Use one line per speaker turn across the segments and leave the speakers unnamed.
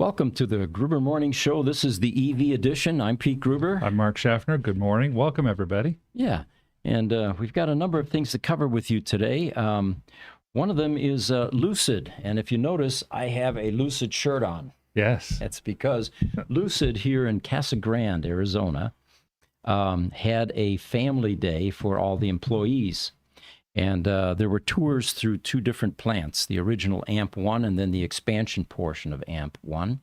Welcome to the Gruber Morning Show. This is the EV edition. I'm Pete Gruber.
I'm Mark Schaffner. Good morning. Welcome, everybody.
Yeah, and we've got a number of things to cover with you today. One of them is Lucid, and if you notice, I have a Lucid shirt on.
Yes.
That's because Lucid here in Casa Grande, Arizona, had a family day for all the employees. And there were tours through two different plants, the original AMP1 and then the expansion portion of AMP1.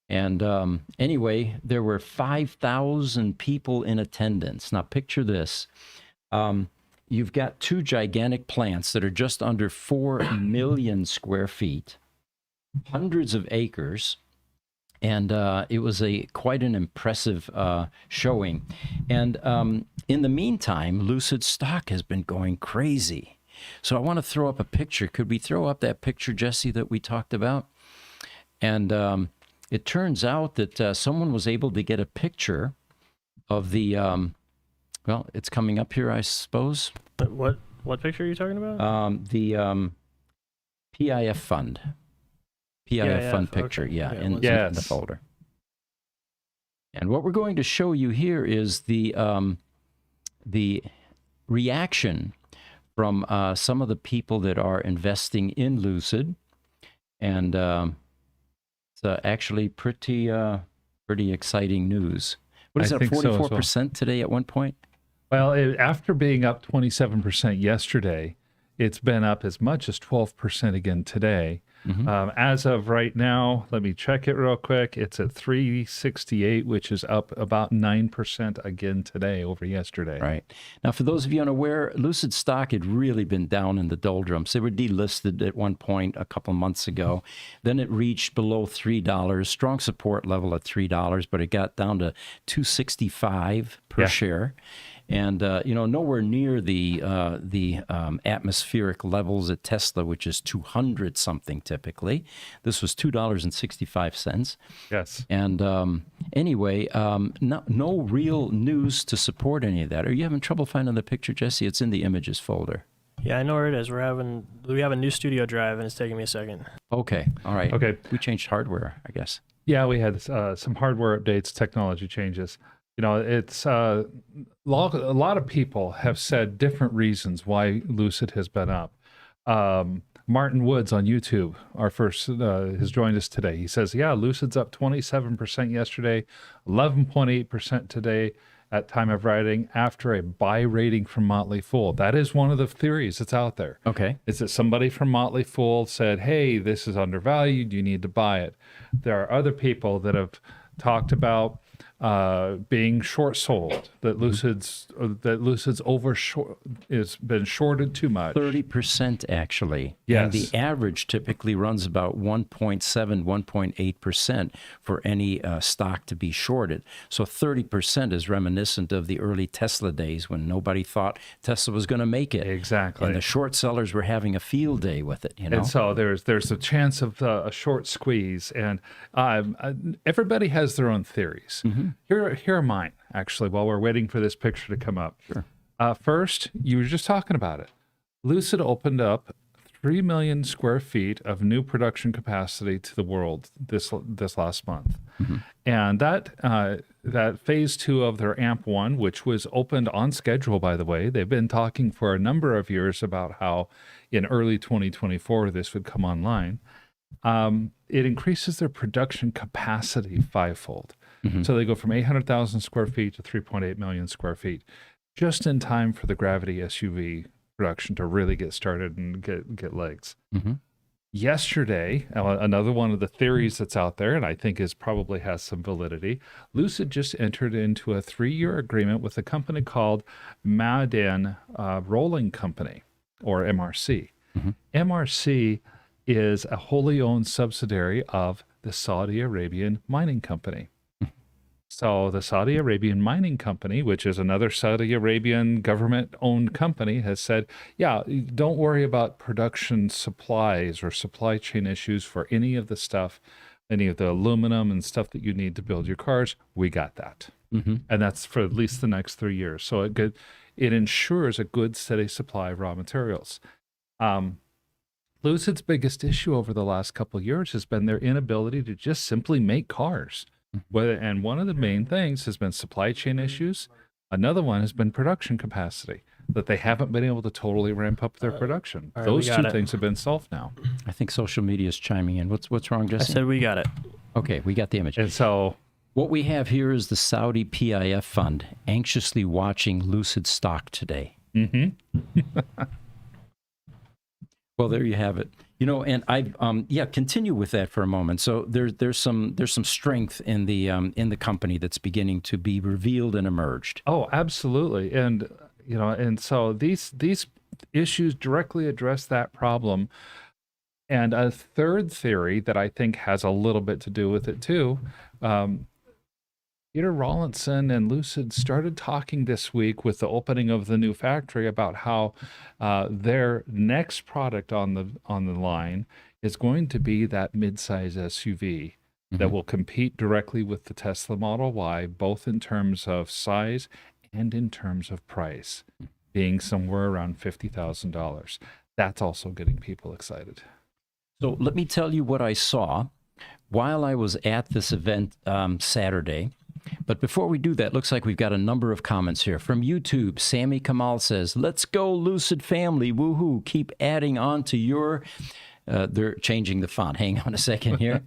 And anyway, there were 5,000 people in attendance. Now, picture this. You've got two gigantic plants that are just under 4 million square feet, hundreds of acres. And it was quite an impressive showing. And in the meantime, Lucid stock has been going crazy. So I want to throw up a picture. Could we throw up that picture, Jesse, that we talked about? And it turns out that someone was able to get a picture of the, well, it's coming up here, I suppose.
What picture are you talking about?
The PIF fund. PIF fund picture,
okay.
yeah, in
Yes.
the folder. And what we're going to show you here is the reaction from some of the people that are investing in Lucid, and it's actually pretty exciting news. What is
I
that?
think so as
44% today at one point.
Well, after being up 27% yesterday, it's been up as much as 12% again today.
Mm-hmm.
As of right now, let me check it real quick. It's at 368, which is up about 9% again today over yesterday.
Right. Now, for those of you unaware, Lucid stock had really been down in the doldrums. They were delisted at one point a couple of months ago. Then it reached below $3, strong support level at $3, but it got down to $2.65 per share. And, nowhere near the atmospheric levels at Tesla, which is 200 something typically. This was $2.65.
Yes.
And anyway, no real news to support any of that. Are you having trouble finding the picture, Jesse? It's in the images folder.
Yeah, I know where it is. We have a new studio drive, and it's taking me a second.
Okay. All right.
Okay.
We changed hardware, I guess.
Yeah, we had some hardware updates, technology changes. It's a lot of people have said different reasons why Lucid has been up. Martin Woods on YouTube, our first, has joined us today. He says, yeah, Lucid's up 27% yesterday, 11.8% today at time of writing after a buy rating from Motley Fool. That is one of the theories that's out there.
Okay.
Is that somebody from Motley Fool said, hey, this is undervalued, you need to buy it. There are other people that have talked about being short sold, that Lucid's has been shorted too much.
30% actually.
Yes.
And the average typically runs about 1.7, 1.8% for any stock to be shorted. So 30% is reminiscent of the early Tesla days when nobody thought Tesla was going to make it.
Exactly.
And the short sellers were having a field day with it,
And so there's a chance of a short squeeze, and everybody has their own theories.
Mm-hmm.
Here are mine, actually, while we're waiting for this picture to come up.
Sure.
First, you were just talking about it. Lucid opened up 3 million square feet of new production capacity to the world this last month. Mm-hmm. And that phase 2 of their AMP1, which was opened on schedule, by the way, they've been talking for a number of years about how in early 2024 this would come online. It increases their production capacity fivefold. Mm-hmm. So they go from 800,000 square feet to 3.8 million square feet, just in time for the Gravity SUV production to really get started and get legs. Mm-hmm. Yesterday, another one of the theories that's out there, and I think probably has some validity, Lucid just entered into a 3-year agreement with a company called Ma'aden Rolling Company, or MRC. Mm-hmm. MRC is a wholly owned subsidiary of the Saudi Arabian mining company. So the Saudi Arabian Mining Company, which is another Saudi Arabian government-owned company, has said, yeah, don't worry about production supplies or supply chain issues for any of the stuff, any of the aluminum and stuff that you need to build your cars. We got that. Mm-hmm. And that's for at least the next 3 years. So it ensures a good, steady supply of raw materials. Lucid's biggest issue over the last couple of years has been their inability to just simply make cars. And one of the main things has been supply chain issues. Another one has been production capacity, that they haven't been able to totally ramp up their production.
all right, we
Those
got
two
it.
things have been solved now.
I think social media is chiming in. What's wrong,
I
Jesse?
said we got it.
Okay, we got the image.
And so,
What we have here is the Saudi PIF fund anxiously watching Lucid stock today. Well, there you have it. You know, and I continue with that for a moment. So there's some strength in the company that's beginning to be revealed and emerged.
oh, absolutely. And, and so these issues directly address that problem. And a third theory that I think has a little bit to do with it too, Peter Rawlinson and Lucid started talking this week with the opening of the new factory about how their next product on the line is going to be that midsize SUV that will compete directly with the Tesla Model Y, both in terms of size and in terms of price, being somewhere around $50,000. That's also getting people excited.
So let me tell you what I saw while I was at this event Saturday. But before we do that, looks like we've got a number of comments here. From YouTube, Sammy Kamal says, "Let's go, Lucid family. Woohoo. Keep adding on to your..." They're changing the font. Hang on a second here.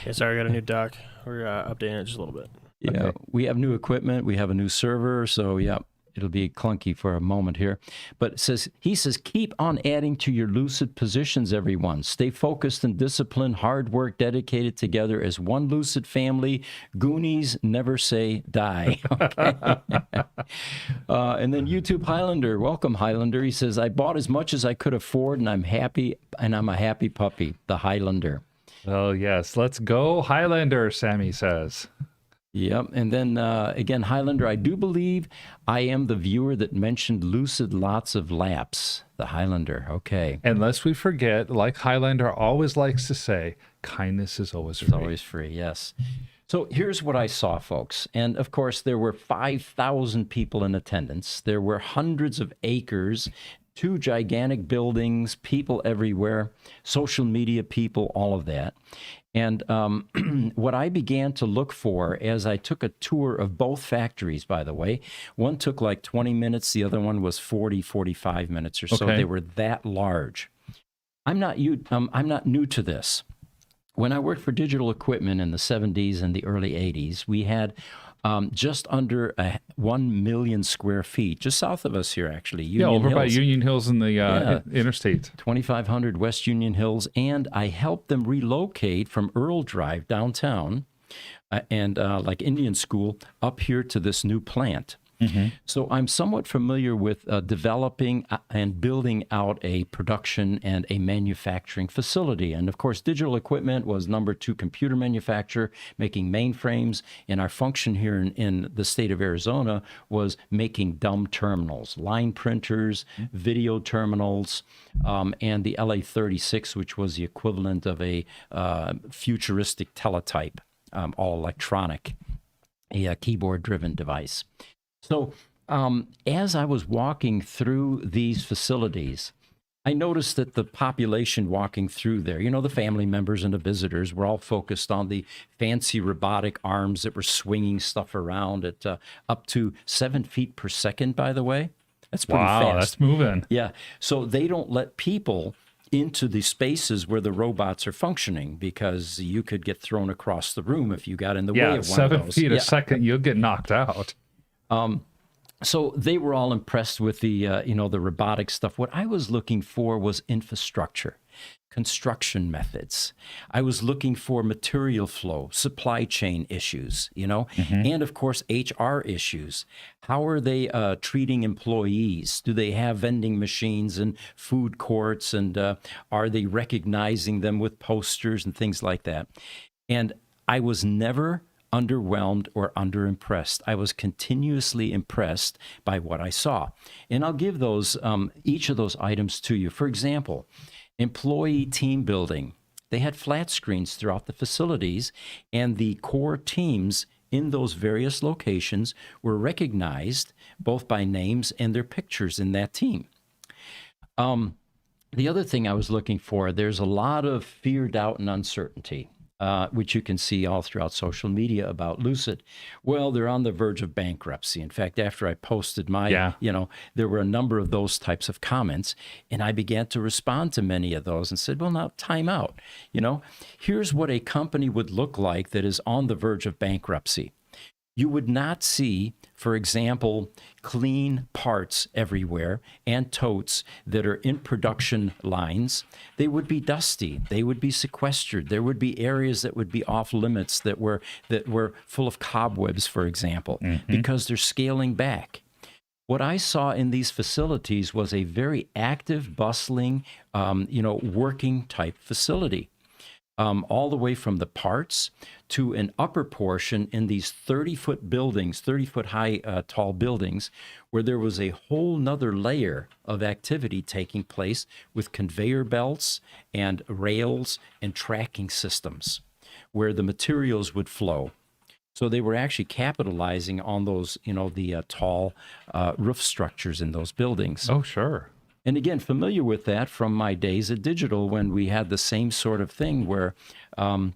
Yeah, sorry, I got a new dock. We're updating it just a little bit.
Yeah, we have new equipment. We have a new server. So, yeah, it'll be clunky for a moment here. But he says, keep on adding to your Lucid positions, everyone. Stay focused and disciplined, hard work, dedicated together as one Lucid family. Goonies never say die. Okay. And then YouTube Highlander, welcome Highlander. He says, I bought as much as I could afford and I'm happy, and I'm a happy puppy, the Highlander.
Oh, yes. Let's go, Highlander, Sammy says.
Yep. And then again, Highlander, I do believe I am the viewer that mentioned Lucid lots of laps. The Highlander. Okay.
And lest we forget, like Highlander always likes to say, kindness is always free.
It's always free. Yes. So here's what I saw, folks. And of course, there were 5,000 people in attendance. There were hundreds of acres, 2 gigantic buildings, people everywhere, social media people, all of that. And what I began to look for as I took a tour of both factories, by the way, one took like 20 minutes, the other one was 40, 45 minutes or so.
Okay.
They were that large. I'm not new to this. When I worked for digital equipment in the 70s and the early 80s, we had just under 1 million square feet, just south of us here, actually. Union
over by
Hills.
Union Hills in the interstate.
2500 West Union Hills, and I helped them relocate from Earl Drive downtown and like Indian School up here to this new plant. So I'm somewhat familiar with developing and building out a production and a manufacturing facility. And of course, digital equipment was number 2 computer manufacturer, making mainframes. And our function here in the state of Arizona was making dumb terminals, line printers, video terminals, and the LA-36, which was the equivalent of a futuristic teletype, all electronic, a keyboard-driven device. So as I was walking through these facilities, I noticed that the population walking through there, the family members and the visitors were all focused on the fancy robotic arms that were swinging stuff around at up to 7 feet per second, by the way. That's pretty fast.
Wow, that's moving.
Yeah. So they don't let people into the spaces where the robots are functioning because you could get thrown across the room if you got in the way of one of
7
those.
feet a second, you'll get knocked out.
So they were all impressed with the robotic stuff. What I was looking for was infrastructure, construction methods. I was looking for material flow, supply chain issues, and of course, HR issues. How are they treating employees? Do they have vending machines and food courts? And are they recognizing them with posters and things like that? And I was never underwhelmed or underimpressed. I was continuously impressed by what I saw. And I'll give those each of those items to you. For example, employee team building. They had flat screens throughout the facilities, and the core teams in those various locations were recognized both by names and their pictures in that team. The other thing I was looking for, there's a lot of fear, doubt, and uncertainty, which you can see all throughout social media about Lucid. Well, they're on the verge of bankruptcy. In fact, after I posted my,
Yeah.
there were a number of those types of comments, and I began to respond to many of those and said, well, now time out. Here's what a company would look like that is on the verge of bankruptcy. You would not see, for example, clean parts everywhere and totes that are in production lines. They would be dusty. They would be sequestered. There would be areas that would be off limits that were full of cobwebs, for example, because they're scaling back. What I saw in these facilities was a very active, bustling, working type facility. All the way from the parts to an upper portion in these 30-foot buildings, 30-foot high tall buildings, where there was a whole nother layer of activity taking place with conveyor belts and rails and tracking systems where the materials would flow. So they were actually capitalizing on those, the tall roof structures in those buildings.
Oh, sure.
And again, familiar with that from my days at Digital when we had the same sort of thing where a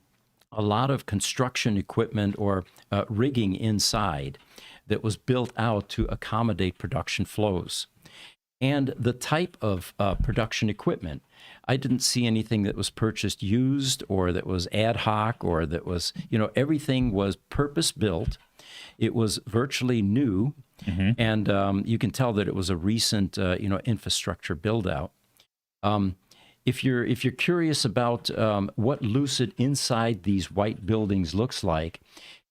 lot of construction equipment or rigging inside that was built out to accommodate production flows. And the type of production equipment, I didn't see anything that was purchased used or that was ad hoc or that was, everything was purpose-built. It was virtually new. And you can tell that it was a recent, infrastructure build-out. If you're curious about what Lucid inside these white buildings looks like,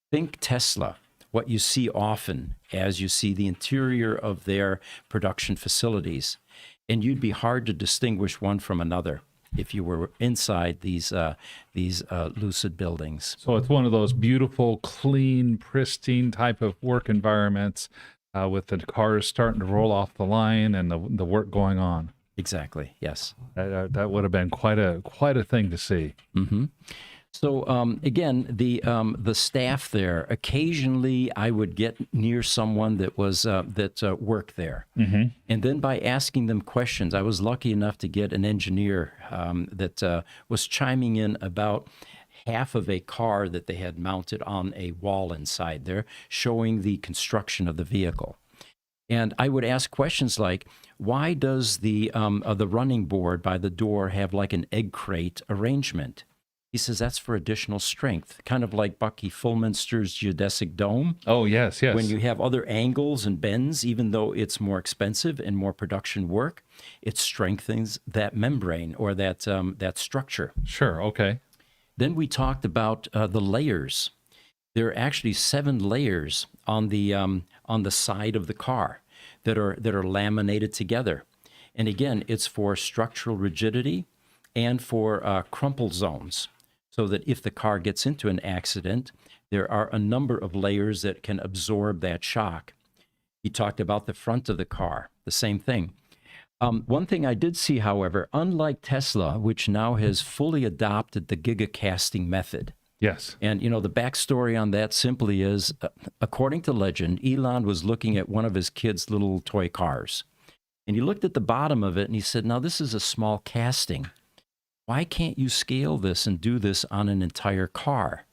think Tesla. What you see often as you see the interior of their production facilities, and you'd be hard to distinguish one from another if you were inside these Lucid buildings.
So it's one of those beautiful, clean, pristine type of work environments with the cars starting to roll off the line and the work going on.
Exactly. Yes.
That would have been quite a thing to see.
Mm-hmm. So again, the staff there. Occasionally, I would get near someone that was that worked there, and then by asking them questions, I was lucky enough to get an engineer that was chiming in about half of a car that they had mounted on a wall inside there, showing the construction of the vehicle. And I would ask questions like, why does the running board by the door have like an egg crate arrangement? He says that's for additional strength, kind of like Bucky Fulminster's geodesic dome.
Oh, yes, yes.
When you have other angles and bends, even though it's more expensive and more production work, it strengthens that membrane or that structure.
Sure, okay.
Then we talked about the layers. There are actually 7 layers on the side of the car that are laminated together. And again, it's for structural rigidity and for crumple zones, so that if the car gets into an accident, there are a number of layers that can absorb that shock. He talked about the front of the car, the same thing. One thing I did see, however, unlike Tesla, which now has fully adopted the gigacasting method.
Yes.
And, the backstory on that simply is, according to legend, Elon was looking at one of his kids' little toy cars. And he looked at the bottom of it and he said, now this is a small casting. Why can't you scale this and do this on an entire car?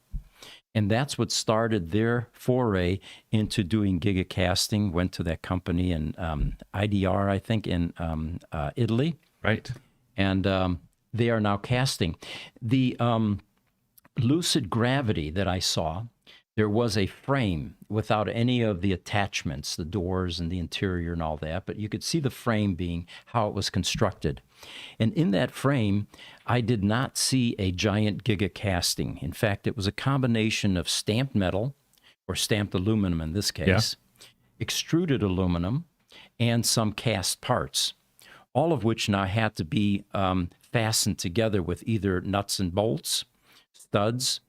And that's what started their foray into doing gigacasting, went to that company in IDR, I think, in Italy.
Right.
And they are now casting. The Lucid Gravity that I saw, there was a frame without any of the attachments, the doors and the interior and all that, but you could see the frame being how it was constructed. And in that frame, I did not see a giant gigacasting. In fact, it was a combination of stamped metal, or stamped aluminum in this case, extruded aluminum, and some cast parts, all of which now had to be fastened together with either nuts and bolts, studs,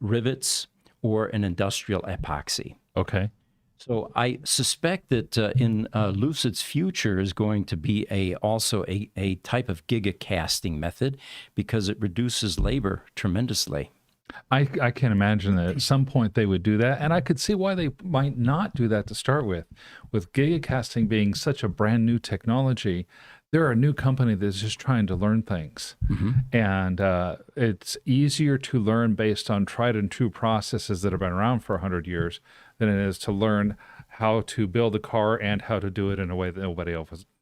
rivets, or an industrial epoxy.
Okay.
So I suspect that in Lucid's future is going to be also a type of gigacasting method because it reduces labor tremendously.
I can imagine that at some point they would do that, and I could see why they might not do that to start with gigacasting being such a brand new technology. they're a new company that's just trying to learn things. And it's easier to learn based on tried and true processes that have been around for 100 years than it is to learn how to build a car and how to do it in a way that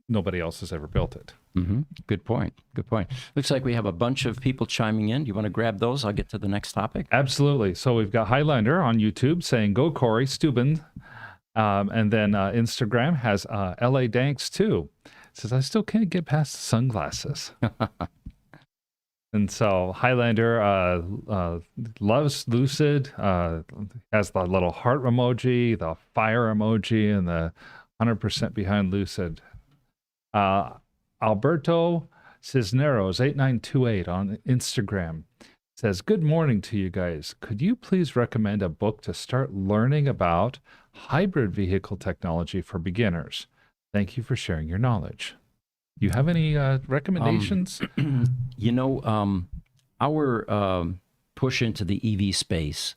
nobody else has ever built it.
Good point. Good point. Looks like we have a bunch of people chiming in. Do you want to grab those? I'll get to the next topic.
Absolutely. So we've got Highlander on YouTube saying, "Go Corey, Steuben." And then Instagram has LA Danks too. Says, "I still can't get past the sunglasses." And so Highlander loves Lucid, has the little heart emoji, the fire emoji, and the 100% behind Lucid. Alberto Cisneros 8928 on Instagram says, "Good morning to you guys. Could you please recommend a book to start learning about hybrid vehicle technology for beginners? Thank you for sharing your knowledge." You have any recommendations?
Our push into the EV space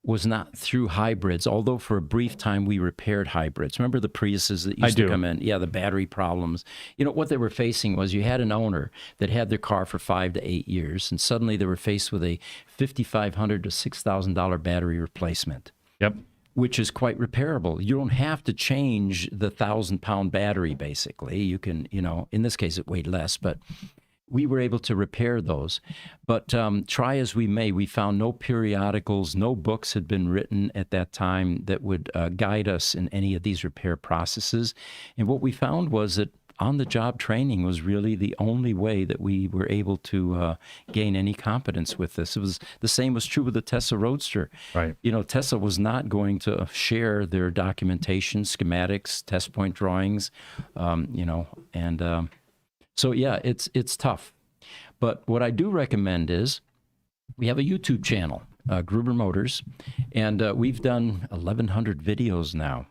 was not through hybrids, although for a brief time we repaired hybrids. Remember the Priuses that used to come in? Yeah, the battery problems. What they were facing was you had an owner that had their car for 5 to 8 years, and suddenly they were faced with a $5,500 to $6,000 battery replacement.
Yep.
Which is quite repairable. You don't have to change the 1,000-pound battery, basically. You can, in this case, it weighed less, but we were able to repair those. But try as we may, we found no periodicals, no books had been written at that time that would guide us in any of these repair processes. And what we found was that on-the-job training was really the only way that we were able to gain any competence with this. The same was true with the Tesla Roadster.
Right.
Tesla was not going to share their documentation, schematics, test point drawings, so yeah, it's tough. But what I do recommend is we have a YouTube channel, Gruber Motors, and we've done 1,100 videos now.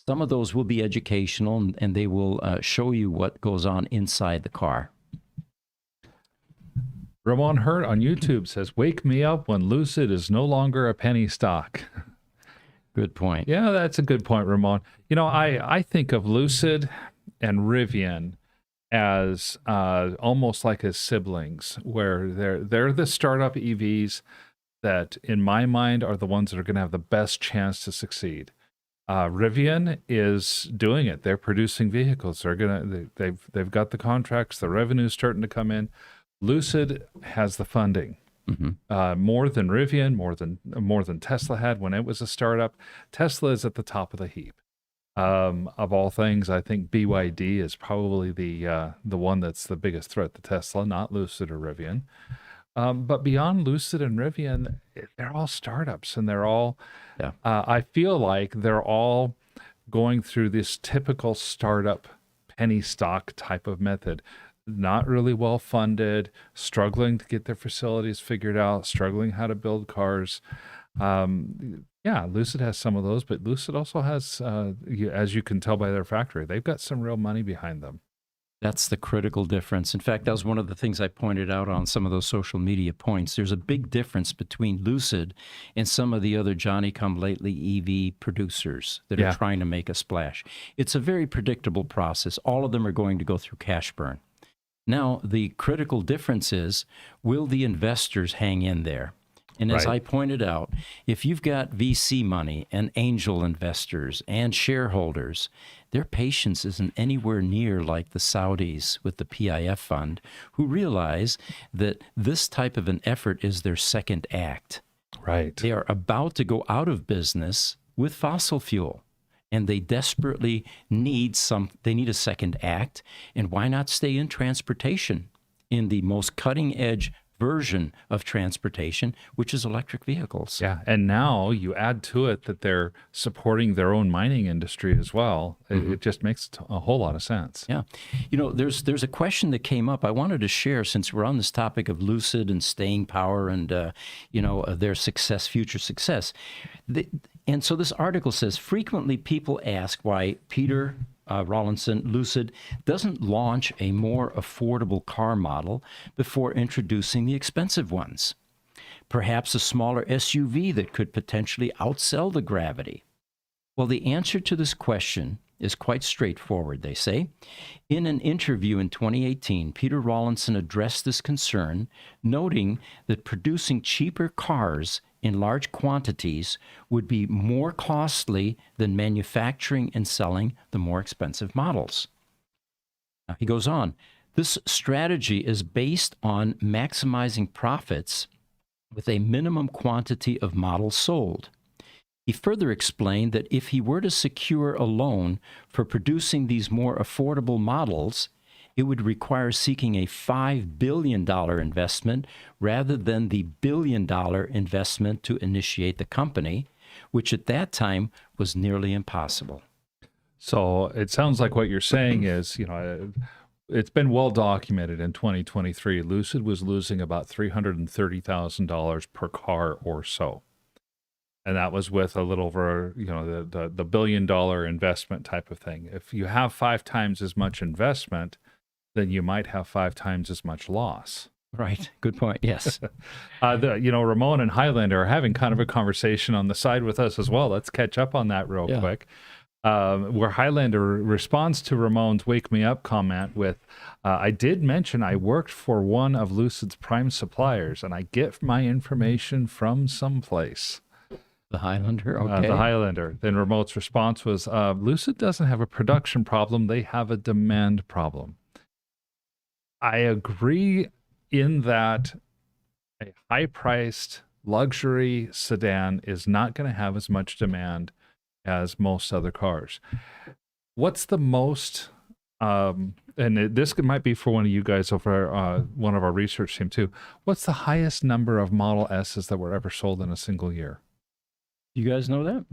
Some of those will be educational, and they will show you what goes on inside the car.
Ramon Hurt on YouTube says, "Wake me up when Lucid is no longer a penny stock."
Good point.
Yeah, that's a good point, Ramon. I think of Lucid and Rivian as almost like as siblings, where they're the startup EVs that, in my mind, are the ones that are going to have the best chance to succeed. Rivian is doing it. They're producing vehicles. They've got the contracts. The revenue's starting to come in. Lucid has the funding. More than Rivian, more than Tesla had when it was a startup. Tesla is at the top of the heap. Of all things, I think BYD is probably the one that's the biggest threat to Tesla, not Lucid or Rivian. But beyond Lucid and Rivian, they're all startups, and they're all, I feel like they're all going through this typical startup penny stock type of method. Not really well funded, struggling to get their facilities figured out, struggling how to build cars. Lucid has some of those, but Lucid also has, as you can tell by their factory, they've got some real money behind them.
That's the critical difference. In fact, that was one of the things I pointed out on some of those social media points. There's a big difference between Lucid and some of the other Johnny-come-lately EV producers that are trying to make a splash. It's a very predictable process. All of them are going to go through cash burn. Now, the critical difference is, will the investors hang in there? And as I pointed out, if you've got VC money and angel investors and shareholders, their patience isn't anywhere near like the Saudis with the PIF fund, who realize that this type of an effort is their second act.
Right.
They are about to go out of business with fossil fuel, and they desperately need a second act. And why not stay in transportation, in the most cutting edge version of transportation, which is electric vehicles?
Yeah, and now you add to it that they're supporting their own mining industry as well. It just makes a whole lot of sense.
Yeah. There's a question that came up I wanted to share, since we're on this topic of Lucid and staying power and, their success, future success. And so this article says, frequently people ask why Peter Rawlinson, Lucid, doesn't launch a more affordable car model before introducing the expensive ones. Perhaps a smaller SUV that could potentially outsell the Gravity. Well, the answer to this question is quite straightforward, they say. In an interview in 2018, Peter Rawlinson addressed this concern, noting that producing cheaper cars in large quantities would be more costly than manufacturing and selling the more expensive models. Now, he goes on, this strategy is based on maximizing profits with a minimum quantity of models sold. He further explained that if he were to secure a loan for producing these more affordable models, it would require seeking a $5 billion investment rather than the $1 billion investment to initiate the company, which at that time was nearly impossible.
So it sounds like what you're saying is, it's been well documented in 2023. Lucid was losing about $330,000 per car or so. And that was with a little over, the $1 billion investment type of thing. If you have 5 times as much investment, then you might have 5 times as much loss.
Right. Good point. Yes.
Ramon and Highlander are having kind of a conversation on the side with us as well. Let's catch up on that real quick. Where Highlander responds to Ramon's "Wake Me Up" comment with, I did mention I worked for one of Lucid's prime suppliers, and I get my information from someplace.
The Highlander? Okay.
The Highlander. Then Ramon's response was, Lucid doesn't have a production problem. They have a demand problem. I agree in that a high-priced luxury sedan is not going to have as much demand as most other cars. What's the most, and this might be for one of you guys over one of our research team too, what's the highest number of Model S's that were ever sold in a single year?
You guys know that?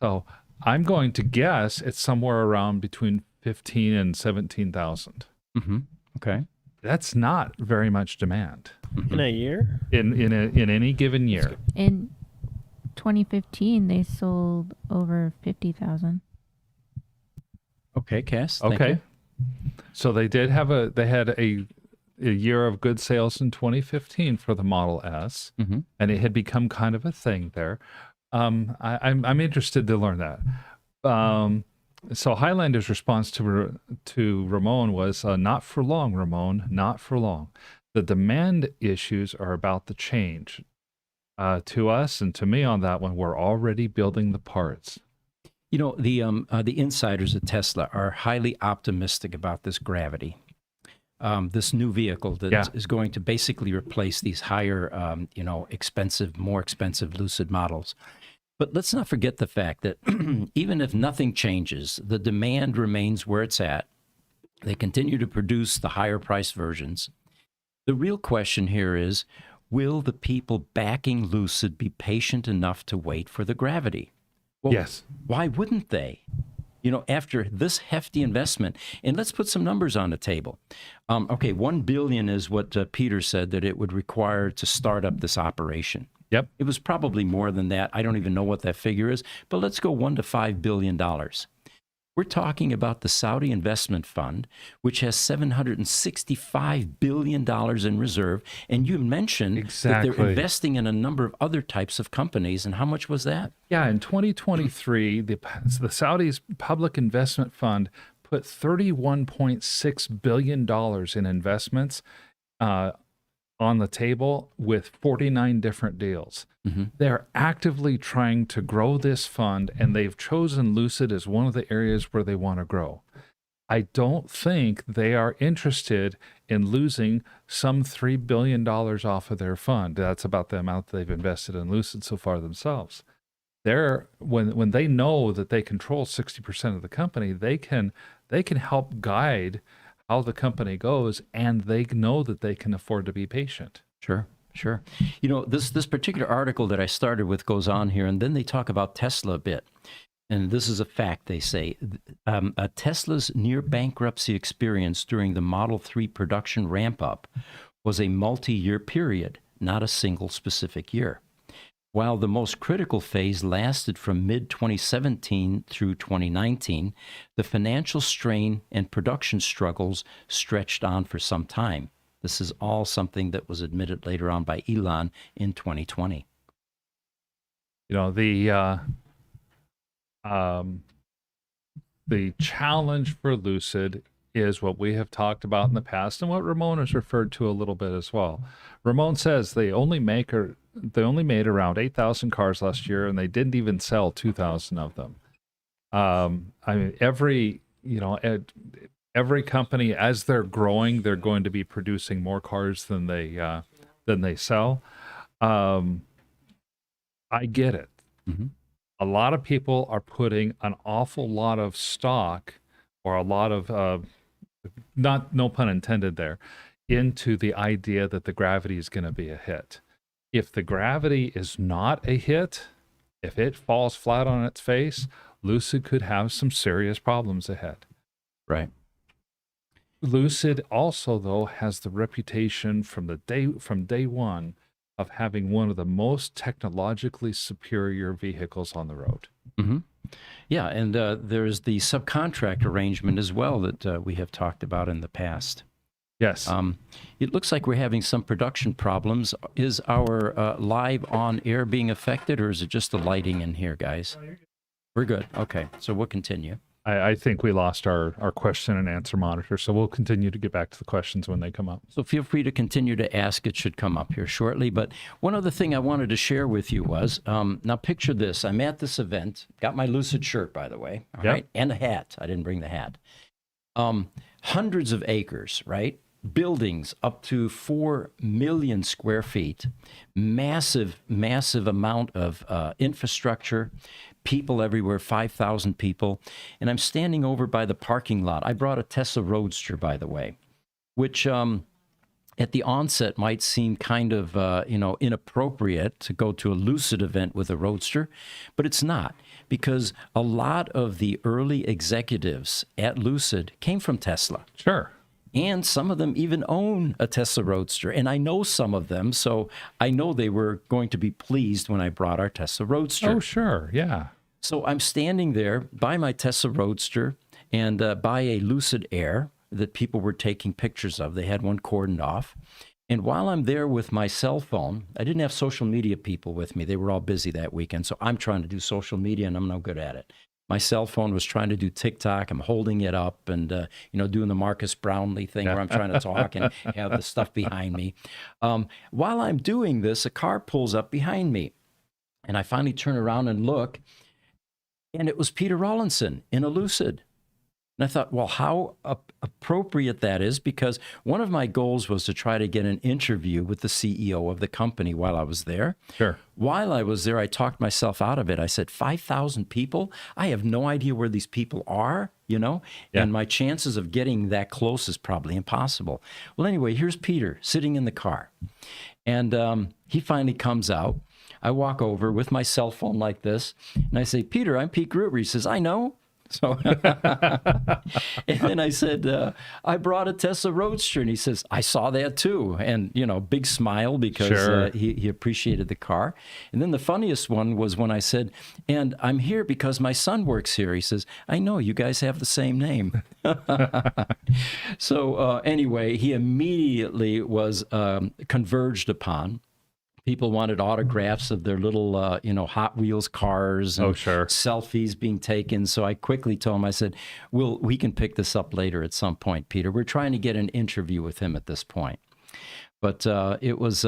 So I'm going to guess it's somewhere around between 15 and 17,000.
Mm-hmm. Okay.
That's not very much demand.
In a year?
In any given year.
In 2015, they sold over 50,000.
Okay, Cass. Thank
Okay.
you.
So they had a year of good sales in 2015 for the Model S, and it had become kind of a thing there. I'm interested to learn that. So Highlander's response to Ramon was, not for long, Ramon, not for long. The demand issues are about to change. To us and to me on that one, we're already building the parts.
The insiders at Tesla are highly optimistic about this Gravity, this new vehicle that is going to basically replace these higher, more expensive Lucid models. But let's not forget the fact that even if nothing changes, the demand remains where it's at. They continue to produce the higher price versions. The real question here is, will the people backing Lucid be patient enough to wait for the Gravity? Well,
yes.
Why wouldn't they? After this hefty investment, and let's put some numbers on the table. Okay, $1 billion is what Peter said that it would require to start up this operation.
Yep.
It was probably more than that. I don't even know what that figure is, but let's go $1 to $5 billion. We're talking about the Saudi Investment Fund, which has $765 billion in reserve. And you mentioned that they're investing in a number of other types of companies. And how much was that?
Yeah, in 2023, the Saudi's Public Investment Fund put $31.6 billion in investments on the table with 49 different deals. They're actively trying to grow this fund, and they've chosen Lucid as one of the areas where they want to grow. I don't think they are interested in losing some $3 billion off of their fund. That's about the amount they've invested in Lucid so far themselves. When they know that they control 60% of the company, they can help guide how the company goes, and they know that they can afford to be patient.
Sure. This particular article that I started with goes on here, and then they talk about Tesla a bit. And this is a fact, they say. Tesla's near bankruptcy experience during the Model 3 production ramp-up was a multi-year period, not a single specific year. While the most critical phase lasted from mid-2017 through 2019, the financial strain and production struggles stretched on for some time. This is all something that was admitted later on by Elon in 2020.
the challenge for Lucid is what we have talked about in the past and what Ramon has referred to a little bit as well. Ramon says they only made around 8,000 cars last year, and they didn't even sell 2,000 of them. I mean, every company, as they're growing, they're going to be producing more cars than they sell. I get it.
Mm-hmm.
A lot of people are putting an awful lot of stock, or a lot of no pun intended there, into the idea that the Gravity is going to be a hit. If the Gravity is not a hit, if it falls flat on its face, Lucid could have some serious problems ahead.
Right.
Lucid also, though, has the reputation from day one of having one of the most technologically superior vehicles on the road.
Mm-hmm. Yeah, and there's the subcontract arrangement as well that we have talked about in the past.
Yes.
It looks like we're having some production problems. Is our live on air being affected, or is it just the lighting in here, guys? We're good. Okay, so we'll continue.
I think we lost our question and answer monitor, so we'll continue to get back to the questions when they come up.
So feel free to continue to ask. It should come up here shortly. But one other thing I wanted to share with you was, now picture this. I'm at this event, got my Lucid shirt, by the way, all right, and a hat. I didn't bring the hat. Hundreds of acres, right? Buildings up to 4 million square feet, massive amount of infrastructure, people everywhere, 5,000 people. And I'm standing over by the parking lot. I brought a Tesla Roadster, by the way, which at the onset might seem kind of, inappropriate to go to a Lucid event with a Roadster, but it's not, because a lot of the early executives at Lucid came from Tesla.
Sure.
And some of them even own a Tesla Roadster. And I know some of them, so I know they were going to be pleased when I brought our Tesla Roadster.
Oh, sure. Yeah.
So I'm standing there by my Tesla Roadster and by a Lucid Air that people were taking pictures of. They had one cordoned off. And while I'm there with my cell phone, I didn't have social media people with me. They were all busy that weekend. So I'm trying to do social media, and I'm no good at it. My cell phone was trying to do TikTok. I'm holding it up and, doing the Marcus Brownlee thing where I'm trying to talk and have the stuff behind me. While I'm doing this, a car pulls up behind me. And I finally turn around and look, and it was Peter Rawlinson in a Lucid. And I thought, well, how appropriate that is, because one of my goals was to try to get an interview with the CEO of the company while I was there.
Sure.
While I was there, I talked myself out of it. I said, 5,000 people? I have no idea where these people are, and my chances of getting that close is probably impossible. Well, anyway, here's Peter sitting in the car. And he finally comes out. I walk over with my cell phone like this, and I say, Peter, I'm Pete Gruber. He says, I know. So, and then I said, I brought a Tesla Roadster, and he says, I saw that too. And, big smile because
Sure.
he appreciated the car. And then the funniest one was when I said, and I'm here because my son works here. He says, I know, you guys have the same name. So anyway, he immediately was converged upon. People wanted autographs of their little, Hot Wheels cars and
sure.
selfies being taken. So I quickly told him, I said, we can pick this up later at some point, Peter. We're trying to get an interview with him at this point. But it was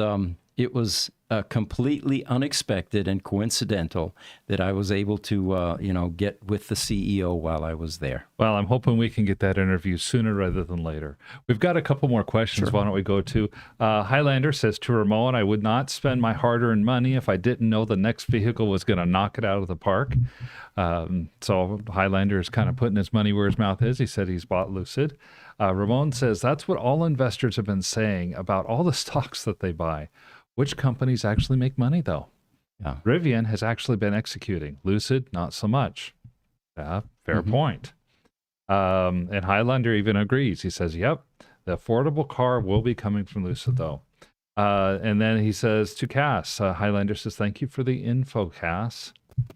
completely unexpected and coincidental that I was able to, get with the CEO while I was there.
Well, I'm hoping we can get that interview sooner rather than later. We've got a couple more questions.
Sure.
Why don't we go to Highlander says to Ramon, I would not spend my hard-earned money if I didn't know the next vehicle was going to knock it out of the park. So Highlander is kind of putting his money where his mouth is. He said he's bought Lucid. Ramon says that's what all investors have been saying about all the stocks that they buy. Which companies actually make money, though?
Yeah.
Rivian has actually been executing. Lucid, not so much. Fair point. And Highlander even agrees. He says, yep, the affordable car will be coming from Lucid, though. And then he says to Cass, Highlander says, thank you for the info, Cass.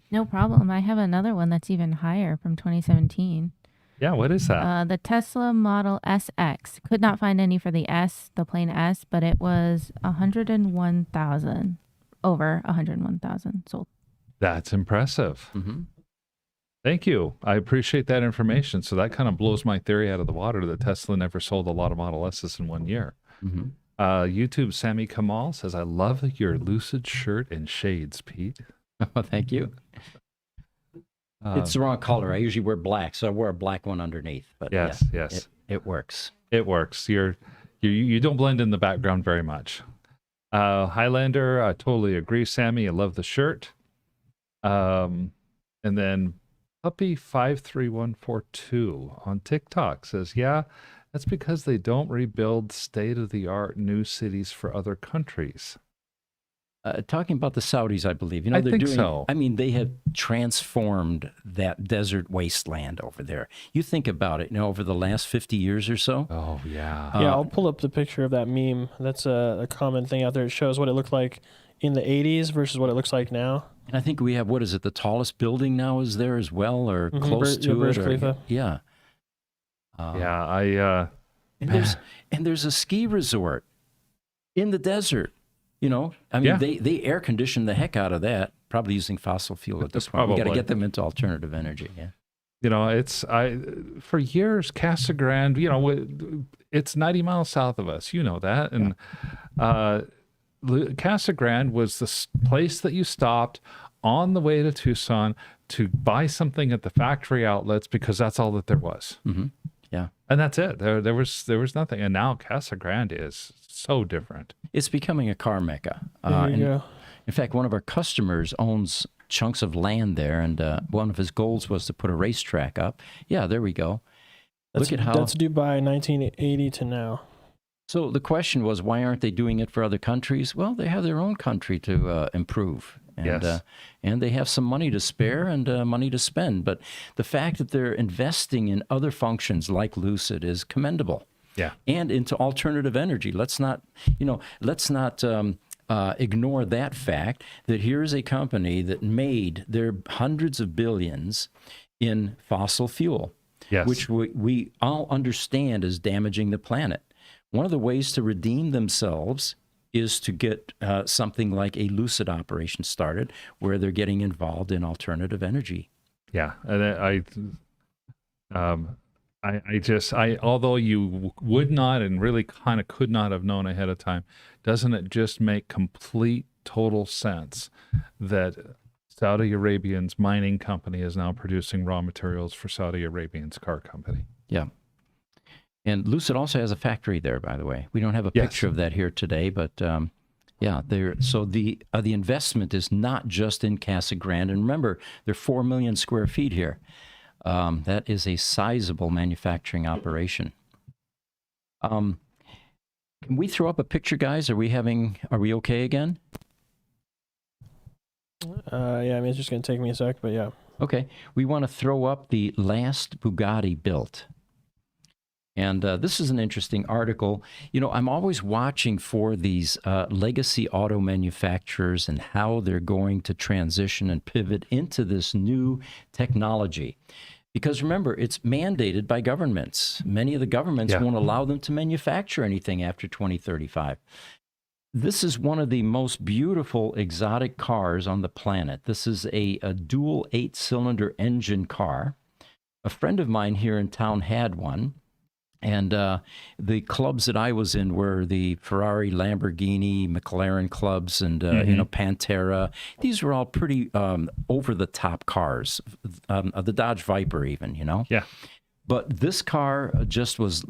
No problem. I have another one that's even higher from 2017.
Yeah, what is that?
The Tesla Model SX. Could not find any for the S, the plain S, but it was 101,000. Over 101,000 sold.
That's impressive.
Mm-hmm.
Thank you. I appreciate that information. So that kind of blows my theory out of the water that Tesla never sold a lot of Model S's in 1 year.
Mm-hmm.
YouTube Sammy Kamal says, I love your Lucid shirt and shades, Pete.
Oh, thank you. It's the wrong color. I usually wear black, so I wear a black one underneath. But
yes,
yeah,
yes.
It works.
It works. You don't blend in the background very much. Highlander, I totally agree, Sammy. I love the shirt. And then Puppy53142 on TikTok says, yeah, that's because they don't rebuild state-of-the-art new cities for other countries.
Talking about the Saudis, I believe.
I
they're
think
doing,
so.
I mean, they have transformed that desert wasteland over there. You think about it, over the last 50 years or so.
Oh, yeah.
Yeah, I'll pull up the picture of that meme. That's a common thing out there. It shows what it looked like in the 80s versus what it looks like now.
And I think we have, the tallest building now is there as well, or close to
Burj
it.
Khalifa.
Yeah.
Yeah,
And there's a ski resort in the desert. They air condition the heck out of that, probably using fossil fuel at this point. We got to get them into alternative energy. Yeah.
For years, Casa Grande, it's 90 miles south of us. You know that. And Casa Grande was the place that you stopped on the way to Tucson to buy something at the factory outlets because that's all that there was.
Mm-hmm. Yeah.
And that's it. There was nothing. And now Casa Grande is so different.
It's becoming a car mecca.
There you go.
In fact, one of our customers owns chunks of land there, and one of his goals was to put a racetrack up. Yeah, there we go. Look at how
that's Dubai 1980 to now.
So the question was, why aren't they doing it for other countries? Well, they have their own country to improve. And,
yes.
And they have some money to spare and money to spend. But the fact that they're investing in other functions like Lucid is commendable.
Yeah.
And into alternative energy. Let's not ignore that fact that here's a company that made their hundreds of billions in fossil fuel,
Yes.
which we all understand is damaging the planet. One of the ways to redeem themselves is to get something like a Lucid operation started where they're getting involved in alternative energy.
Yeah. And although you would not and really kind of could not have known ahead of time, doesn't it just make complete, total sense that Saudi Arabian's mining company is now producing raw materials for Saudi Arabian's car company?
Yeah. And Lucid also has a factory there, by the way. We don't have a
Yes.
picture of that here today, but so the investment is not just in Casa Grande. And remember, they're 4 million square feet here. That is a sizable manufacturing operation. Can we throw up a picture, guys? Are we okay again?
Yeah, I mean, it's just going to take me a sec, but yeah.
Okay. We want to throw up the last Bugatti built. And this is an interesting article. I'm always watching for these legacy auto manufacturers and how they're going to transition and pivot into this new technology. Because remember, it's mandated by governments. Many of the governments won't allow them to manufacture anything after 2035. This is one of the most beautiful exotic cars on the planet. This is a dual 8-cylinder engine car. A friend of mine here in town had one. And the clubs that I was in were the Ferrari, Lamborghini, McLaren clubs, and Pantera. These were all pretty over-the-top cars. The Dodge Viper, even,
Yeah.
But this car just was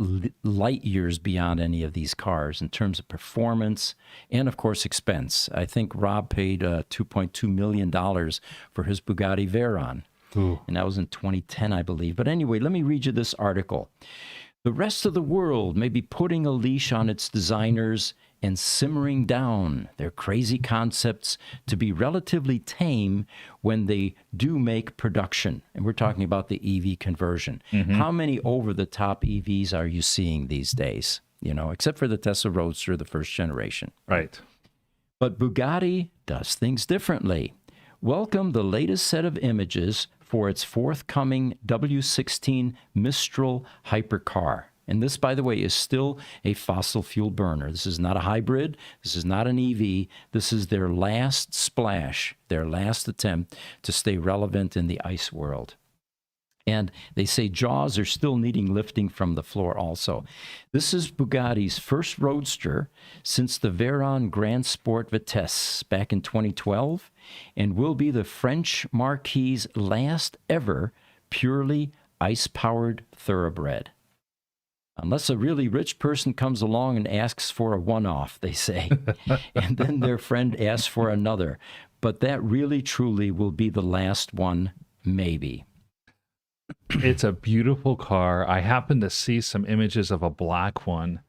light years beyond any of these cars in terms of performance and, of course, expense. I think Rob paid $2.2 million for his Bugatti Veyron.
Ooh.
And that was in 2010, I believe. But anyway, let me read you this article. The rest of the world may be putting a leash on its designers and simmering down their crazy concepts to be relatively tame when they do make production. And we're talking about the EV conversion.
Mm-hmm.
How many over-the-top EVs are you seeing these days? Except for the Tesla Roadster, the first generation.
Right.
But Bugatti does things differently. Welcome the latest set of images for its forthcoming W16 Mistral hypercar. And this, by the way, is still a fossil fuel burner. This is not a hybrid. This is not an EV. This is their last splash, their last attempt to stay relevant in the ICE world. And they say jaws are still needing lifting from the floor also. This is Bugatti's first roadster since the Veyron Grand Sport Vitesse back in 2012, and will be the French Marquis' last ever purely ice-powered thoroughbred. Unless a really rich person comes along and asks for a one-off, they say, and then their friend asks for another. But that really, truly will be the last one, maybe.
It's a beautiful car. I happened to see some images of a black one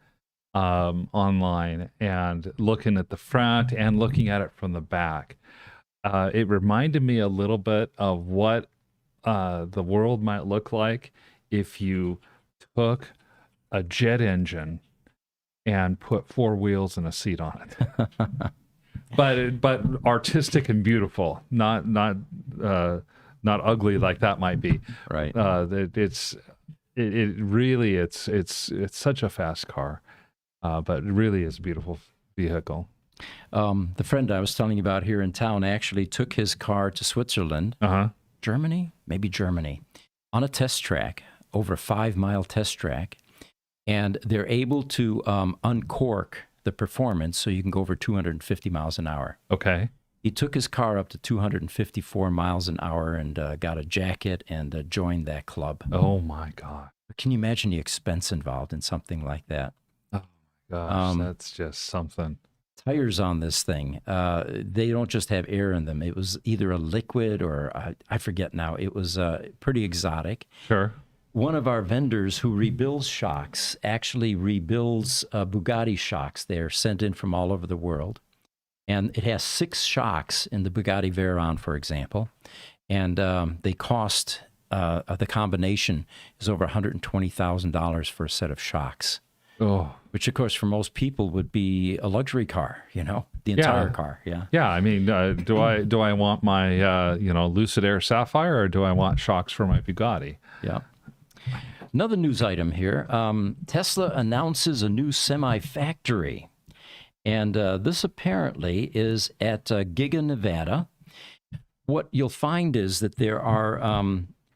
online, and looking at the front and looking at it from the back. It reminded me a little bit of what the world might look like if you took a jet engine and put 4 wheels and a seat on it. but artistic and beautiful, not ugly like that might be.
Right.
It's such a fast car, but it really is a beautiful vehicle.
The friend I was telling you about here in town actually took his car to Switzerland, Germany, on a test track, over a 5-mile test track. And they're able to uncork the performance so you can go over 250 miles an hour.
Okay.
He took his car up to 254 miles an hour and got a jacket and joined that club.
Oh, my God.
Can you imagine the expense involved in something like that?
Oh, my gosh, that's just something.
Tires on this thing, they don't just have air in them. It was either a liquid or, I forget now, it was pretty exotic.
Sure.
One of our vendors who rebuilds shocks actually rebuilds Bugatti shocks. They're sent in from all over the world. And it has 6 shocks in the Bugatti Veyron, for example. And they cost, the combination is over $120,000 for a set of shocks.
Oh.
Which, of course, for most people would be a luxury car, the entire car. Yeah.
Yeah. I mean, do I want my, Lucid Air Sapphire, or do I want shocks for my Bugatti?
Yeah. Another news item here. Tesla announces a new semi-factory. And this apparently is at Giga, Nevada. What you'll find is that there are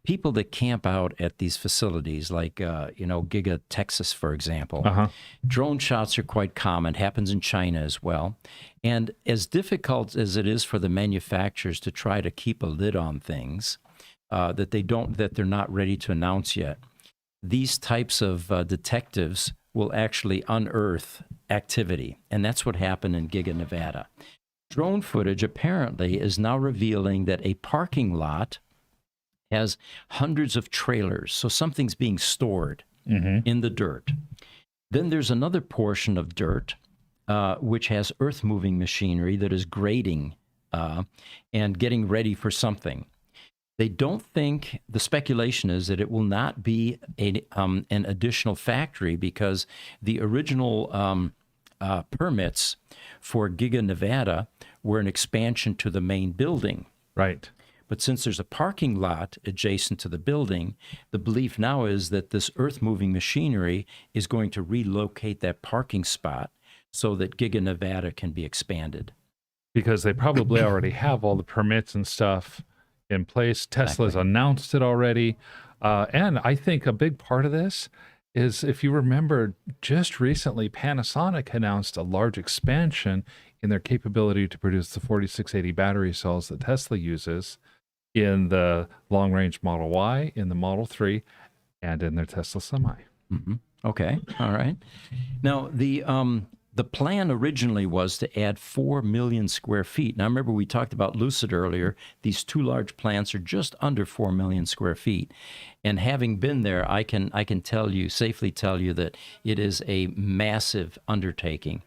people that camp out at these facilities, like, Giga, Texas, for example. Drone shots are quite common, happens in China as well. And as difficult as it is for the manufacturers to try to keep a lid on things that they're not ready to announce yet, these types of detectives will actually unearth activity. And that's what happened in Giga, Nevada. Drone footage apparently is now revealing that a parking lot has hundreds of trailers. So something's being stored in the dirt. Then there's another portion of dirt which has earth-moving machinery that is grading and getting ready for something. They don't think, the speculation is that it will not be an additional factory, because the original permits for Giga, Nevada were an expansion to the main building.
Right.
But since there's a parking lot adjacent to the building, the belief now is that this earth-moving machinery is going to relocate that parking spot so that Giga, Nevada can be expanded.
Because they probably already have all the permits and stuff in place. Tesla's announced it already. And I think a big part of this is, if you remember, just recently Panasonic announced a large expansion in their capability to produce the 4680 battery cells that Tesla uses in the long-range Model Y, in the Model 3, and in their Tesla Semi.
Okay, all right. Now, the plan originally was to add 4 million square feet. Now, remember, we talked about Lucid earlier. These 2 large plants are just under 4 million square feet. And having been there, I can safely tell you that it is a massive undertaking.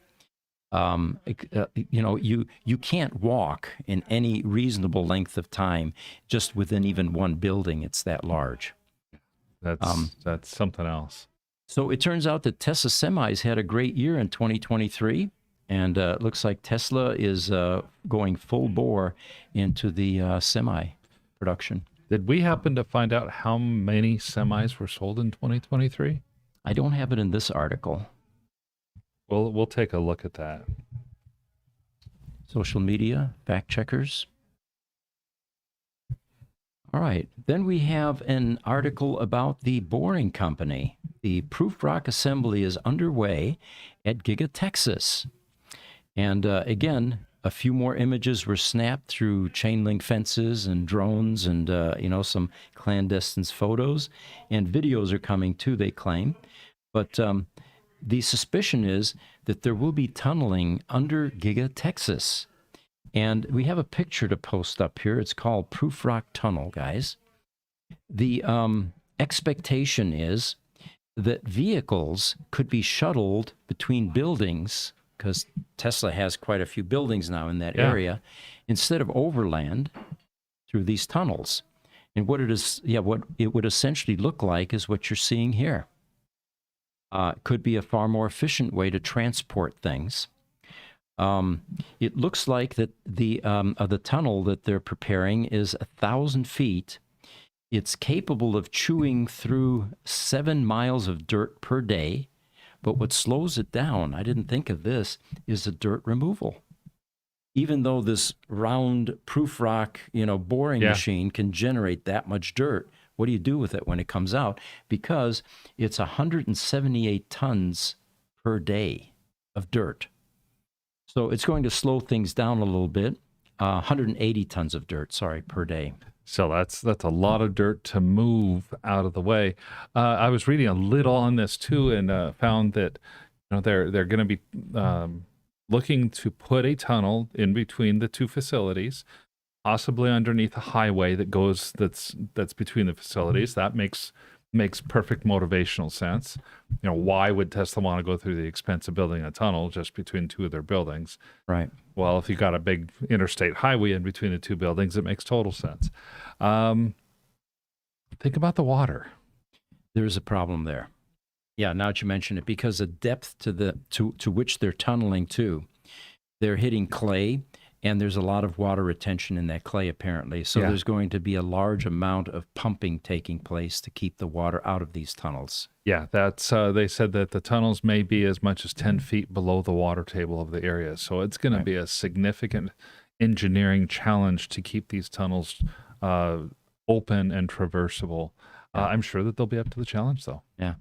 You can't walk in any reasonable length of time just within even one building. It's that large.
That's something else.
So it turns out that Tesla Semis had a great year in 2023, and it looks like Tesla is going full bore into the semi production.
Did we happen to find out how many semis were sold in 2023?
I don't have it in this article.
We'll take a look at that.
Social media, fact checkers. All right. Then we have an article about the Boring Company. The proof rock assembly is underway at Giga, Texas. And again, a few more images were snapped through chain link fences and drones and, some clandestine photos. And videos are coming too, they claim. But the suspicion is that there will be tunneling under Giga, Texas. And we have a picture to post up here. It's called Proof Rock Tunnel, guys. The expectation is that vehicles could be shuttled between buildings, because Tesla has quite a few buildings now in that area, instead of overland through these tunnels. And what it would essentially look like is what you're seeing here. Could be a far more efficient way to transport things. It looks like that the tunnel that they're preparing is 1,000 feet. It's capable of chewing through 7 miles of dirt per day. But what slows it down, I didn't think of this, is the dirt removal. Even though this round proof rock, boring machine can generate that much dirt, what do you do with it when it comes out? Because it's 178 tons per day of dirt. So it's going to slow things down a little bit. 180 tons of dirt, per day.
So that's a lot of dirt to move out of the way. I was reading a little on this too, and found that they're going to be looking to put a tunnel in between the two facilities, possibly underneath a highway that's between the facilities. That makes perfect motivational sense. Why would Tesla want to go through the expense of building a tunnel just between two of their buildings?
Right.
Well, if you got a big interstate highway in between the two buildings, it makes total sense. Think about the water.
There's a problem there. Yeah, now that you mention it, because the depth to which they're tunneling to, they're hitting clay, and there's a lot of water retention in that clay, apparently. So there's going to be a large amount of pumping taking place to keep the water out of these tunnels.
Yeah, that's they said that the tunnels may be as much as 10 feet below the water table of the area. So it's going to be a significant engineering challenge to keep these tunnels open and traversable. I'm sure that they'll be up to the challenge, though.
Yeah.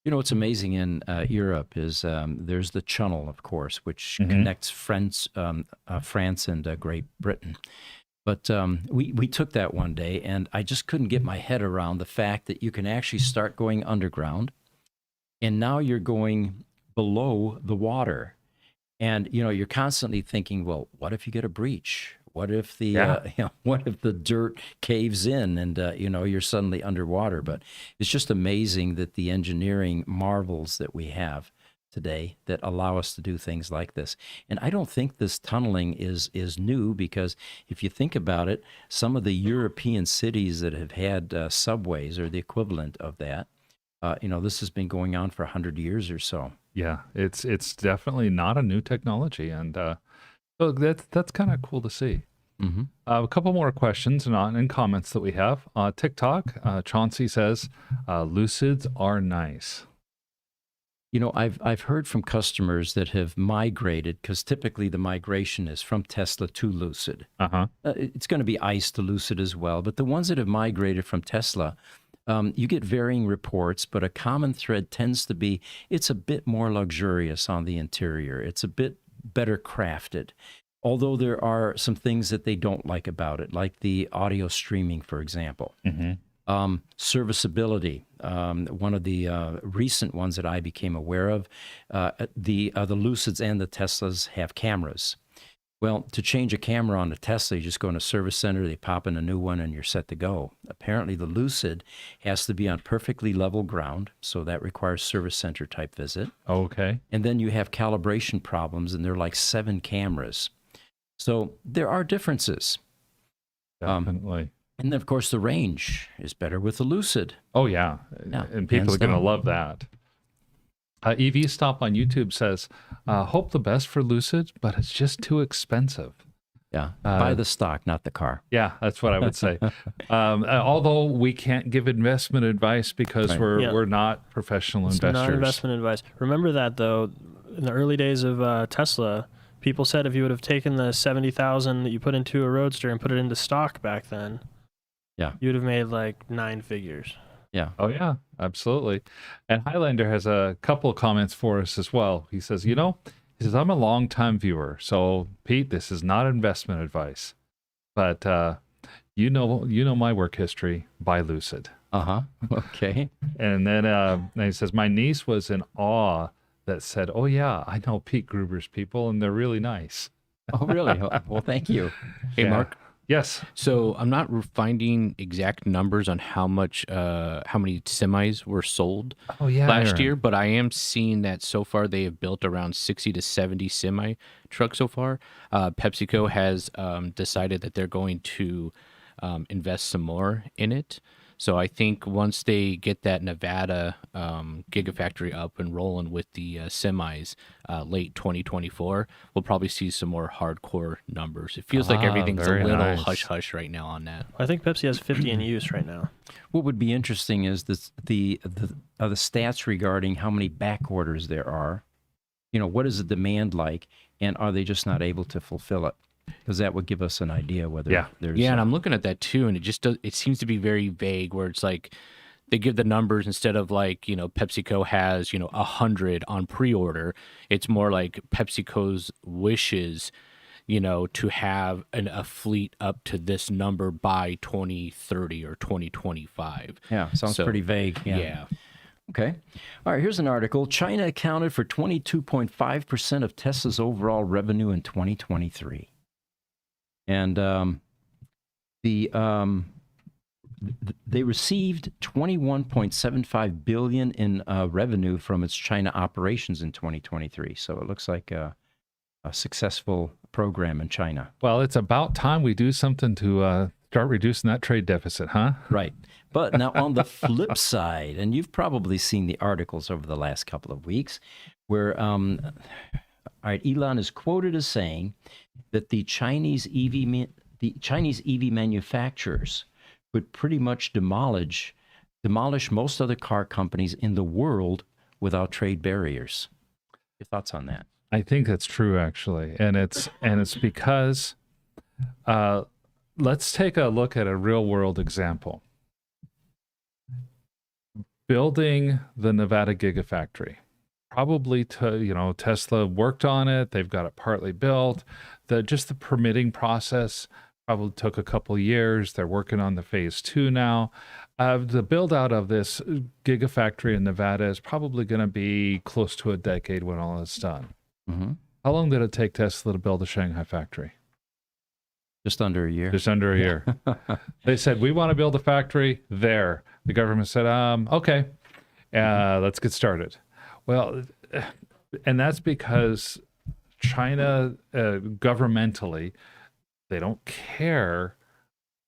What's amazing in Europe is there's the Channel, of course, which connects France and Great Britain. But we took that one day, and I just couldn't get my head around the fact that you can actually start going underground, and now you're going below the water. And, you're constantly thinking, well, what if you get a breach? What if the what if the dirt caves in and you're suddenly underwater? But it's just amazing that the engineering marvels that we have today that allow us to do things like this. And I don't think this tunneling is new, because if you think about it, some of the European cities that have had subways or the equivalent of that, this has been going on for 100 years or so.
Yeah, it's definitely not a new technology, and so that's kind of cool to see.
Mm-hmm.
A couple more questions and comments that we have. TikTok, Chauncey says, Lucids are nice.
I've heard from customers that have migrated, because typically the migration is from Tesla to Lucid. It's going to be ICE to Lucid as well, but the ones that have migrated from Tesla, you get varying reports, but a common thread tends to be it's a bit more luxurious on the interior. It's a bit better crafted. Although there are some things that they don't like about it, like the audio streaming, for example. Serviceability. One of the recent ones that I became aware of, the Lucids and the Teslas have cameras. Well, to change a camera on a Tesla, you just go in a service center, they pop in a new one, and you're set to go. Apparently, the Lucid has to be on perfectly level ground, so that requires service center type visit.
Okay.
And then you have calibration problems, and they're like 7 cameras. So there are differences.
Definitely.
And then, of course, the range is better with the Lucid.
Oh, yeah. And people are going to love that. EV Stop on YouTube says, hope the best for Lucid, but it's just too expensive.
Yeah, buy the stock, not the car.
Yeah, that's what I would say. Although we can't give investment advice because we're not professional investors.
It's not investment advice. Remember that, though, in the early days of Tesla, people said if you would have taken the $70,000 that you put into a Roadster and put it into stock back then,
Yeah.
You'd have made like 9 figures.
Yeah.
Oh yeah, absolutely. And Highlander has a couple of comments for us as well. He says, he says, I'm a long-time viewer, so Pete, this is not investment advice, but you know my work history. Buy Lucid.
Okay.
And then he says, my niece was in awe that said, oh yeah, I know Pete Gruber's people, and they're really nice.
Oh, really? Well, thank you.
Hey,
Yeah.
Mark.
Yes.
So I'm not finding exact numbers on how many semis were sold
Oh yeah.
last
Aaron.
year, but I am seeing that so far they have built around 60 to 70 semi trucks so far. PepsiCo has decided that they're going to invest some more in it. So I think once they get that Nevada Gigafactory up and rolling with the semis late 2024, we'll probably see some more hardcore numbers. It feels like everything's a
very
little
nice.
hush-hush right now on that.
I think Pepsi has 50 in use right now.
What would be interesting is the stats regarding how many back orders there are. What is the demand like, and are they just not able to fulfill it? Because that would give us an idea whether
Yeah.
there's
Yeah, and I'm looking at that too, and it seems to be very vague, where it's like they give the numbers instead of like, PepsiCo has, 100 on pre-order. It's more like PepsiCo's wishes, to have a fleet up to this number by 2030 or 2025.
Yeah, sounds
So,
pretty vague.
Yeah.
Okay. All right, here's an article. China accounted for 22.5% of Tesla's overall revenue in 2023. And they received $21.75 billion in revenue from its China operations in 2023. So it looks like a successful program in China.
Well, it's about time we do something to start reducing that trade deficit, huh?
Right. But now on the flip side, and you've probably seen the articles over the last couple of weeks, where all right, Elon is quoted as saying that the Chinese EV manufacturers would pretty much demolish most other car companies in the world without trade barriers. Your thoughts on that?
I think that's true, actually, and it's because let's take a look at a real world example. Building the Nevada Gigafactory. Probably Tesla worked on it. They've got it partly built. Just the permitting process probably took a couple years. They're working on the phase 2 now. The build out of this Gigafactory in Nevada is probably going to be close to a decade when all is done.
Mm-hmm.
How long did it take Tesla to build a Shanghai factory?
Just under a year.
Just under a year. They said, we want to build a factory there. The government said, okay, let's get started. Well, and that's because China, governmentally, they don't care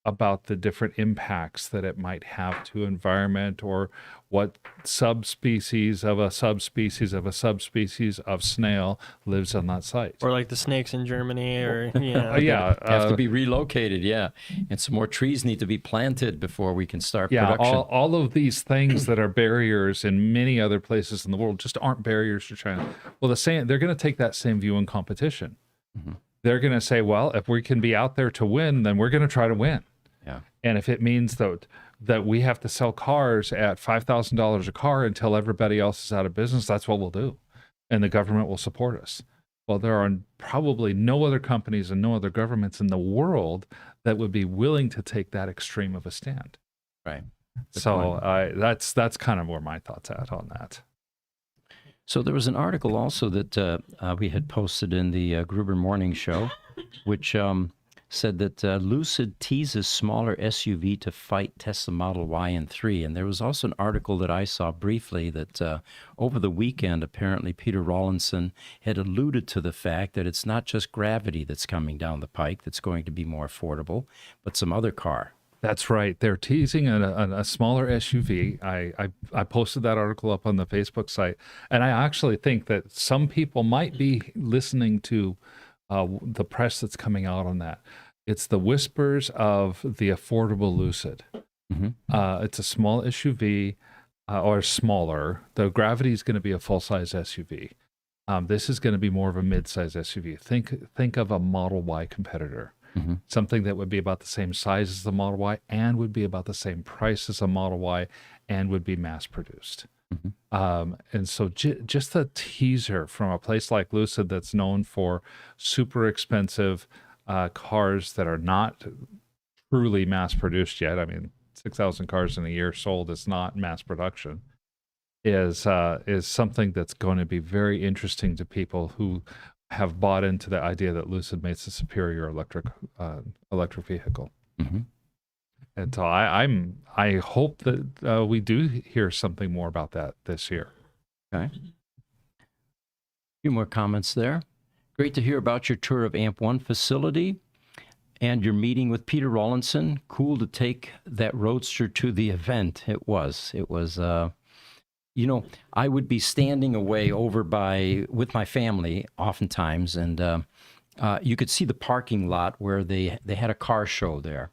about the different impacts that it might have to environment, or what subspecies of a subspecies of a subspecies of snail lives on that site.
Or like the snakes in Germany, or
Have to be relocated, yeah. And some more trees need to be planted before we can start
yeah,
production.
all of these things that are barriers in many other places in the world just aren't barriers to China. Well, they're going to take that same view in competition.
Mm-hmm.
They're going to say, well, if we can be out there to win, then we're going to try to win.
Yeah.
And if it means that we have to sell cars at $5,000 a car until everybody else is out of business, that's what we'll do. And the government will support us. Well, there are probably no other companies and no other governments in the world that would be willing to take that extreme of a stand.
Right. Good
So
point.
that's kind of where my thoughts at on that.
So there was an article also that we had posted in the Gruber Morning Show, which said that Lucid teases smaller SUV to fight Tesla Model Y and 3. And there was also an article that I saw briefly that over the weekend, apparently Peter Rawlinson had alluded to the fact that it's not just Gravity that's coming down the pike that's going to be more affordable, but some other car.
That's right. They're teasing a smaller SUV. I posted that article up on the Facebook site, and I actually think that some people might be listening to the press that's coming out on that. It's the whispers of the affordable Lucid.
Mm-hmm.
It's a small SUV, or smaller. The Gravity is going to be a full-size SUV. This is going to be more of a mid-size SUV. Think of a Model Y competitor. something that would be about the same size as the Model Y and would be about the same price as a Model Y and would be mass produced. And so just a teaser from a place like Lucid that's known for super expensive cars that are not truly mass produced yet. I mean, 6,000 cars in a year sold is not mass production. Is something that's going to be very interesting to people who have bought into the idea that Lucid makes a superior electric vehicle. And so I hope that we do hear something more about that this year.
Okay. A few more comments there. Great to hear about your tour of AMP1 facility and your meeting with Peter Rawlinson. Cool to take that Roadster to the event. It was, you know, I would be standing away over with my family oftentimes, and you could see the parking lot where they had a car show there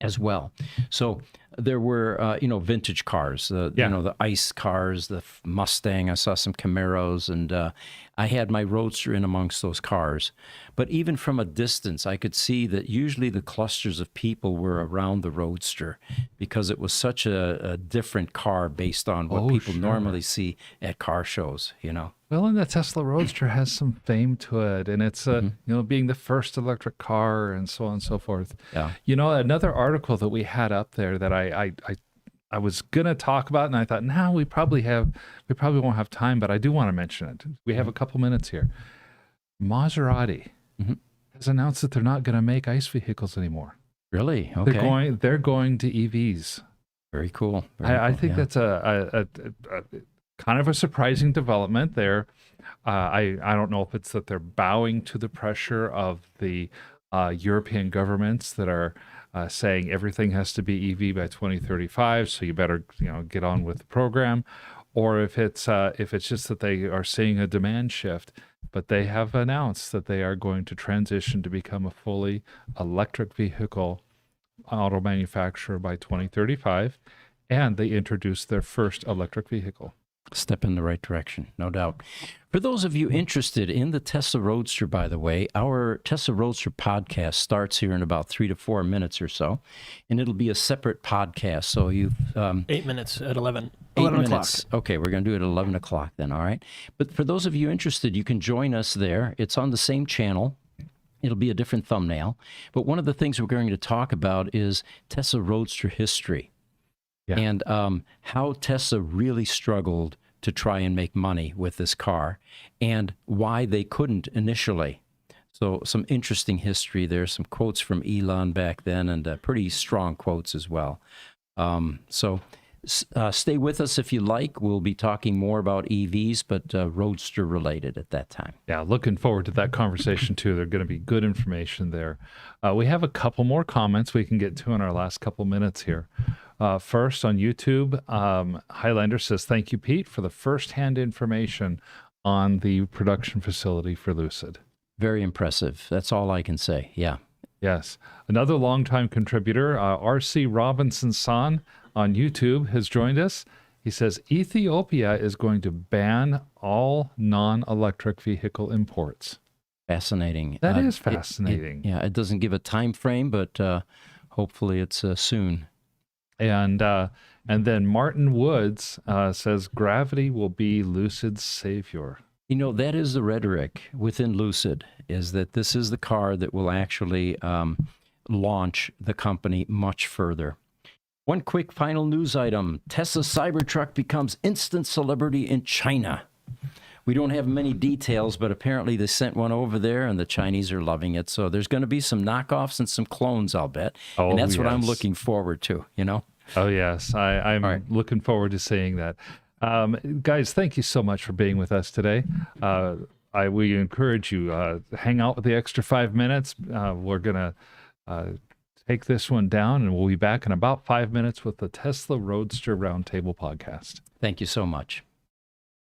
as well. So there were, vintage cars, the ICE cars, the Mustang. I saw some Camaros, and I had my Roadster in amongst those cars. But even from a distance, I could see that usually the clusters of people were around the Roadster because it was such a different car based on what people normally see at car shows,
Well, and the Tesla Roadster has some fame to it, and it's being the first electric car and so on and so forth.
Yeah.
Another article that we had up there that I was gonna talk about, and I thought, no, we probably won't have time, but I do want to mention it. We have a couple minutes here. Maserati has announced that they're not going to make ICE vehicles anymore.
Really? Okay.
They're going to EVs.
Very cool.
I think that's a kind of a surprising development there. I don't know if it's that they're bowing to the pressure of the European governments that are saying everything has to be EV by 2035, so you better get on with the program, or if it's just that they are seeing a demand shift. But they have announced that they are going to transition to become a fully electric vehicle auto manufacturer by 2035, and they introduced their first electric vehicle.
Step in the right direction, no doubt. For those of you interested in the Tesla Roadster, by the way, our Tesla Roadster podcast starts here in about 3 to 4 minutes or so, and it'll be a separate podcast. So you've
8 minutes at 11.
11 minutes. Okay, we're going to do it at 11 o'clock then, all right? But for those of you interested, you can join us there. It's on the same channel. It'll be a different thumbnail. But one of the things we're going to talk about is Tesla Roadster history.
Yeah.
And how Tesla really struggled to try and make money with this car and why they couldn't initially. So some interesting history there, some quotes from Elon back then, and pretty strong quotes as well. So stay with us if you like. We'll be talking more about EVs, but Roadster related at that time.
Yeah, looking forward to that conversation too. There's going to be good information there. We have a couple more comments we can get to in our last couple minutes here. First on YouTube, Highlander says, "Thank you, Pete, for the first-hand information on the production facility for Lucid."
Very impressive. That's all I can say. Yeah.
Yes. Another longtime contributor, R.C. Robinson-san on YouTube, has joined us. He says, Ethiopia is going to ban all non-electric vehicle imports.
Fascinating.
That is fascinating.
It doesn't give a time frame, but hopefully it's soon.
And then Martin Woods says, Gravity will be Lucid's savior.
That is the rhetoric within Lucid, is that this is the car that will actually launch the company much further. One quick final news item. Tesla Cybertruck becomes instant celebrity in China. We don't have many details, but apparently they sent one over there and the Chinese are loving it. So there's going to be some knockoffs and some clones, I'll bet. And that's what I'm looking forward to,
Oh, yes. I'm looking forward to seeing that. Guys, thank you so much for being with us today. We encourage you, hang out with the extra 5 minutes. We're going to take this one down, and we'll be back in about 5 minutes with the Tesla Roadster Roundtable podcast.
Thank you so much.